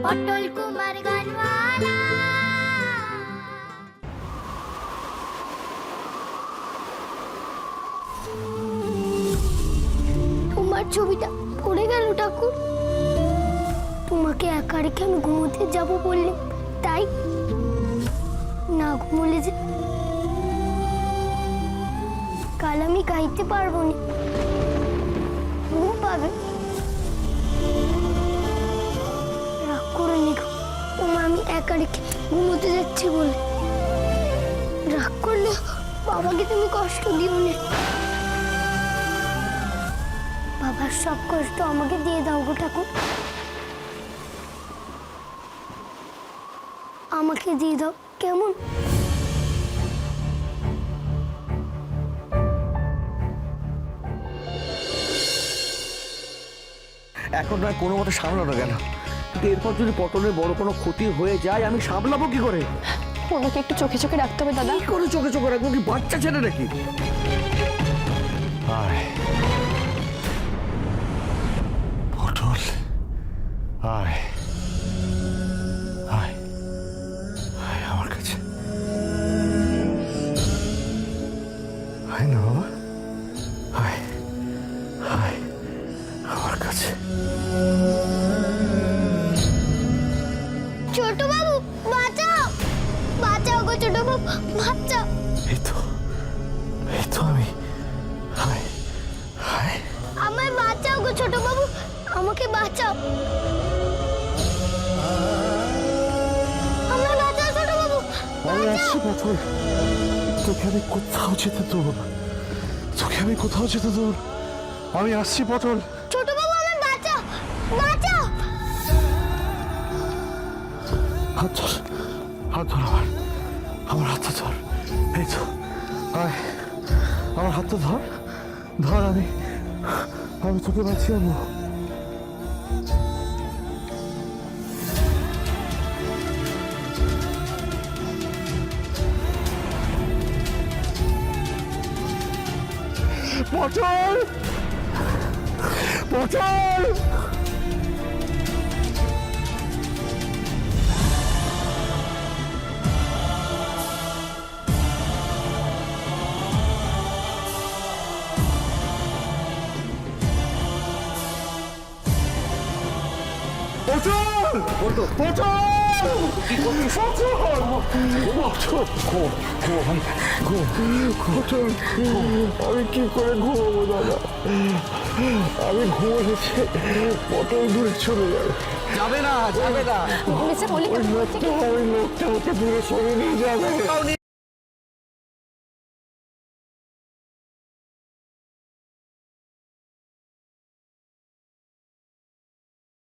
পটল কুমার গানওয়ালা। তোমার ছবিটা পড়ে গেল ঠাকুর। তোমাকে একা রেখে আমি ঘুমোতে যাবো বললে তাই না ঘুমোলে যে কাল আমি গাইতে পারবো না, ঘুম পাবে। রাগ করে নি তোমার আমি একা রেখে ঘুমোতে যাচ্ছি বলে। রাগ করলে বাবাকে তুমি কষ্ট দিও না। বাবার সব কষ্ট আমাকে দিয়ে দাও গো ঠাকুর, আমাকে দিয়ে দাও কেমন? এখন নয় কোনো মতে সামলানো গেল, কিন্তু এরপর যদি পটলের বড় কোনো ক্ষতি হয়ে যায় আমি সামলাবো কি করে? ওনাকে একটু চোখে চোখে রাখতে হবে দাদা। কি করে চোখে চোখে রাখবো? কি বাচ্চা ছেলে নাকি? আয় পটল, আয় আয় আয় আমার কাছে আয় না বাবা, আয় আয় আমার কাছে। ছোট বাবু বাঁচাও, বাঁচাও গো ছোট বাবু, বাঁচাও। এই তো আমি, আয় আয় আমায় বাঁচাও গো ছোট বাবু, আমাকে বাঁচাও, আমায় বাঁচাও ছোট বাবু। আমি আসছি পটল, তোকে আমি কোথাও যেতে দেবো না, তোকে আমি কোথাও যেতে দেবো না, আমি আসছি পটল। ছোট বাবু আমায় বাঁচাও, বাঁচাও। হাত ধর, হাত ধর আমার হাতটা ধর। এই তো আয়, আমার হাতটা ধর, ধর, আমি তোকে বাঁচিয়ে আনবো। পটল, পটল, আমি কি করে ঘুমাবো দাদা? আমি ঘুমোলে পটল দূরে চলে যাবে। যাবে না, যাবে না, বলেছে বলি ওই লোকটা ওকে দূরে সরিয়ে নিয়ে যাবে।